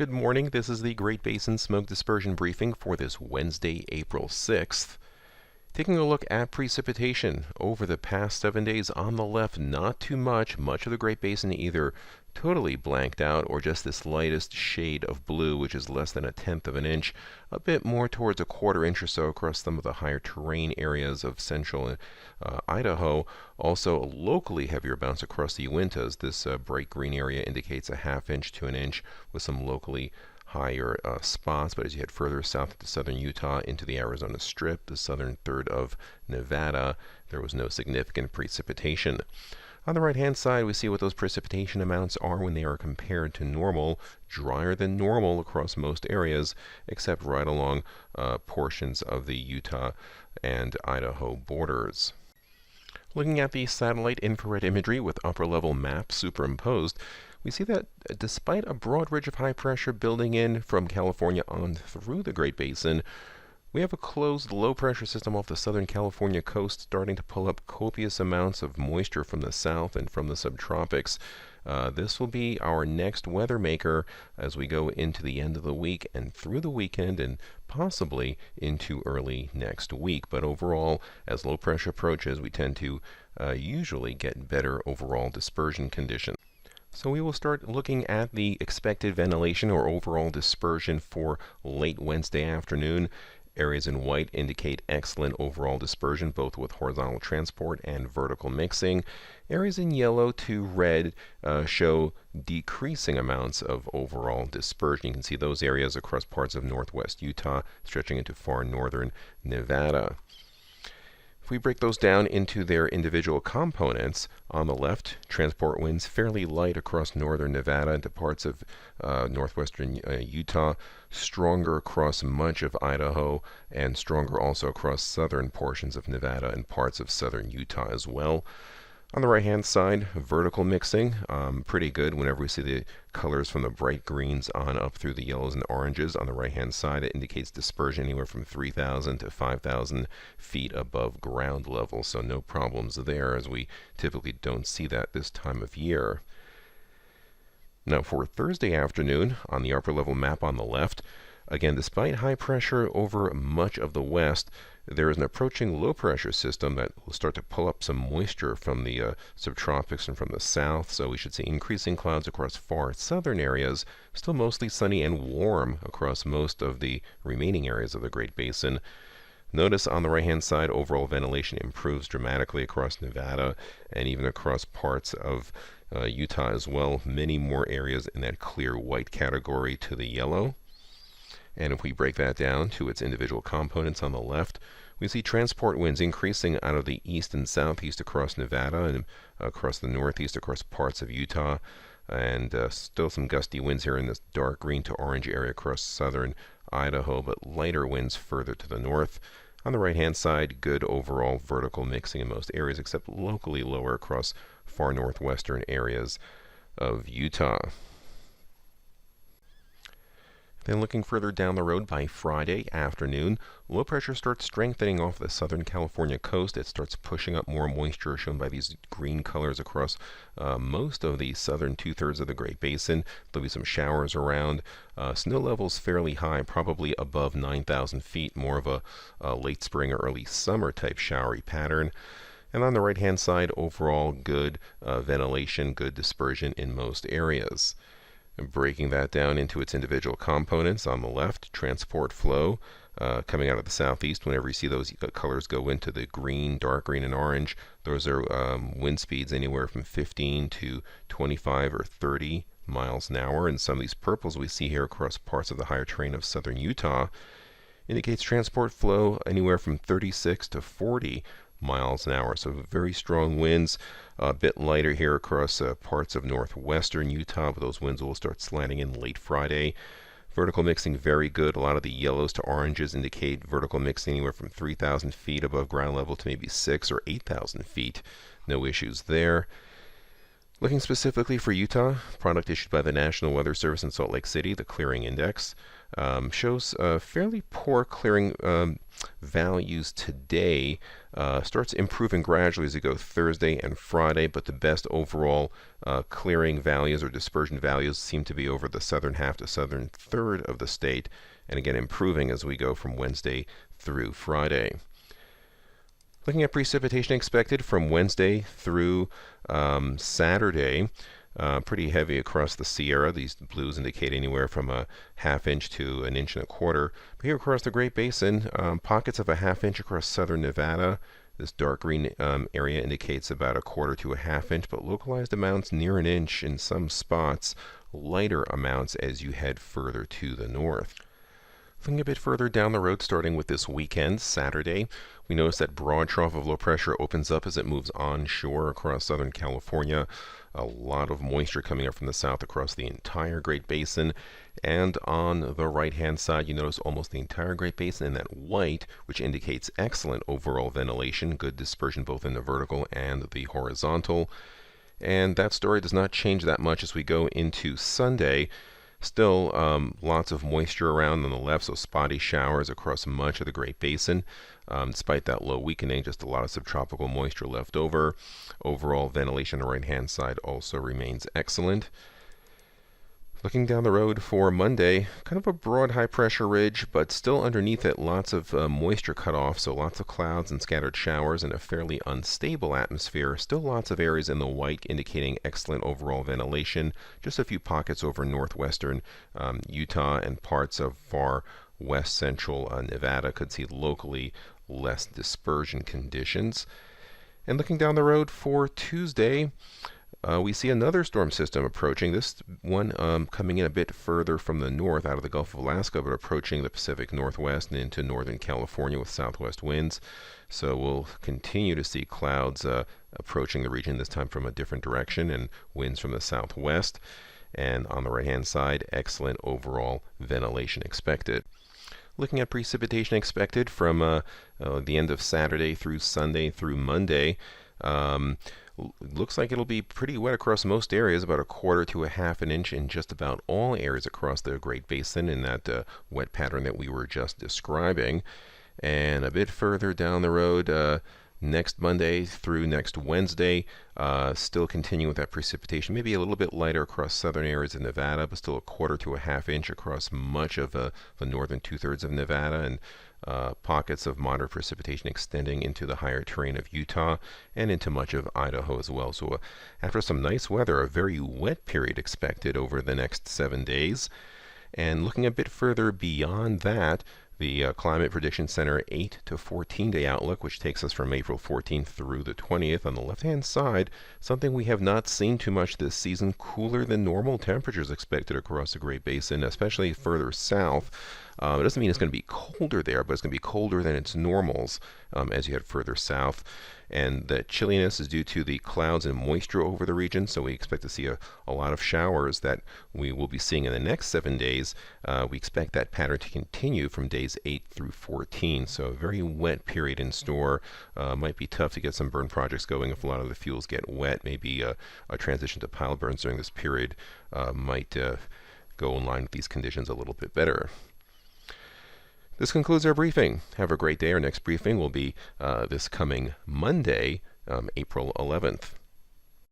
Good morning. This is the Great Basin Smoke Dispersion Briefing for this Wednesday, April 6th. Taking a look at precipitation over the past 7 days on the left, not too much. Much of the Great Basin either totally blanked out or just this lightest shade of blue, which is less than 1/10 of an inch, a bit more towards 1/4 inch or so across some of the higher terrain areas of central Idaho. Also, a locally heavier bounce across the Uintas. This bright green area indicates 1/2 inch to 1 inch with some locally higher spots, but as you head further south into southern Utah into the Arizona Strip, the southern third of Nevada, there was no significant precipitation. On the right-hand side, we see what those precipitation amounts are when they are compared to normal. Drier than normal across most areas, except right along portions of the Utah and Idaho borders. Looking at the satellite infrared imagery with upper-level maps superimposed, we see that despite a broad ridge of high pressure building in from California on through the Great Basin, we have a closed low-pressure system off the southern California coast starting to pull up copious amounts of moisture from the south and from the subtropics. This will be our next weather maker as we go into the end of the week and through the weekend and possibly into early next week. But overall, as low pressure approaches, we tend to usually get better overall dispersion conditions. So we will start looking at the expected ventilation or overall dispersion for late Wednesday afternoon. Areas in white indicate excellent overall dispersion, both with horizontal transport and vertical mixing. Areas in yellow to red show decreasing amounts of overall dispersion. You can see those areas across parts of northwest Utah, stretching into far northern Nevada. If we break those down into their individual components, on the left, transport winds fairly light across northern Nevada into parts of northwestern Utah, stronger across much of Idaho, and stronger also across southern portions of Nevada and parts of southern Utah as well. On the right-hand side, vertical mixing, pretty good whenever we see the colors from the bright greens on up through the yellows and oranges. On the right-hand side, it indicates dispersion anywhere from 3,000 to 5,000 feet above ground level, so no problems there, as we typically don't see that this time of year. Now for Thursday afternoon, on the upper level map on the left, again, despite high pressure over much of the west, there is an approaching low-pressure system that will start to pull up some moisture from the subtropics and from the south, so we should see increasing clouds across far southern areas, still mostly sunny and warm across most of the remaining areas of the Great Basin. Notice on the right-hand side, overall ventilation improves dramatically across Nevada and even across parts of Utah as well. Many more areas in that clear white category to the yellow. And if we break that down to its individual components on the left, we see transport winds increasing out of the east and southeast across Nevada and across the northeast across parts of Utah, and still some gusty winds here in this dark green to orange area across southern Idaho, but lighter winds further to the north. On the right-hand side, good overall vertical mixing in most areas, except locally lower across far northwestern areas of Utah. Then looking further down the road by Friday afternoon, low pressure starts strengthening off the southern California coast. It starts pushing up more moisture shown by these green colors across most of the southern two-thirds of the Great Basin. There'll be some showers around. Snow levels fairly high, probably above 9,000 feet, more of a late spring or early summer type showery pattern. And on the right-hand side, overall good ventilation, good dispersion in most areas. Breaking that down into its individual components, on the left, transport flow coming out of the southeast. Whenever you see those colors go into the green, dark green, and orange, those are wind speeds anywhere from 15 to 25 or 30 miles an hour. And some of these purples we see here across parts of the higher terrain of southern Utah indicates transport flow anywhere from 36 to 40 miles an hour. So very strong winds, a bit lighter here across parts of northwestern Utah, but those winds will start sliding in late Friday. Vertical mixing very good. A lot of the yellows to oranges indicate vertical mixing anywhere from 3,000 feet above ground level to maybe 6,000 or 8,000 feet. No issues there. Looking specifically for Utah, product issued by the National Weather Service in Salt Lake City, the clearing index, shows fairly poor clearing values today. Starts improving gradually as you go Thursday and Friday, but the best overall clearing values or dispersion values seem to be over the southern half to southern third of the state, and again improving as we go from Wednesday through Friday. Looking at precipitation expected from Wednesday through Saturday, pretty heavy across the Sierra. These blues indicate anywhere from a ½ inch to 1.25 inches. But here across the Great Basin, pockets of a ½ inch across southern Nevada. This dark green area indicates about 1/4 to a ½ inch, but localized amounts near 1 inch in some spots, lighter amounts as you head further to the north. Looking a bit further down the road, starting with this weekend, Saturday, we notice that broad trough of low pressure opens up as it moves onshore across Southern California. A lot of moisture coming up from the south across the entire Great Basin. And on the right-hand side, you notice almost the entire Great Basin in that white, which indicates excellent overall ventilation, good dispersion both in the vertical and the horizontal. And that story does not change that much as we go into Sunday. Still, lots of moisture around on the left, so spotty showers across much of the Great Basin. Despite that low weakening, just a lot of subtropical moisture left over. Overall ventilation on the right-hand side also remains excellent. Looking down the road for Monday, kind of a broad high-pressure ridge, but still underneath it lots of moisture cut off, so lots of clouds and scattered showers and a fairly unstable atmosphere. Still lots of areas in the white indicating excellent overall ventilation. Just a few pockets over northwestern Utah and parts of far west central Nevada could see locally less dispersion conditions. And looking down the road for Tuesday, we see another storm system approaching. This one coming in a bit further from the north out of the Gulf of Alaska, but approaching the Pacific Northwest and into northern California with southwest winds. So we'll continue to see clouds approaching the region, this time from a different direction, and winds from the southwest. And on the right-hand side, excellent overall ventilation expected. Looking at precipitation expected from the end of Saturday through Sunday through Monday, looks like it'll be pretty wet across most areas, about 1/4 to a ½ inch in just about all areas across the Great Basin in that wet pattern that we were just describing. And a bit further down the road, next Monday through next Wednesday, still continuing with that precipitation, maybe a little bit lighter across southern areas of Nevada, but still 1/4 to a ½ inch across much of the northern 2/3 of Nevada, and pockets of moderate precipitation extending into the higher terrain of Utah and into much of Idaho as well. So after some nice weather, a very wet period expected over the next 7 days. And looking a bit further beyond that, the Climate Prediction Center 8 to 14-day outlook, which takes us from April 14th through the 20th. On the left-hand side, something we have not seen too much this season, cooler than normal temperatures expected across the Great Basin, especially further south. It doesn't mean it's going to be colder there, but it's going to be colder than its normals as you head further south. And the chilliness is due to the clouds and moisture over the region, so we expect to see a lot of showers that we will be seeing in the next 7 days. We expect that pattern to continue from days 8 through 14, so a very wet period in store. Might be tough to get some burn projects going if a lot of the fuels get wet. Maybe a transition to pile burns during this period might go in line with these conditions a little bit better. This concludes our briefing. Have a great day. Our next briefing will be this coming Monday, April 11th.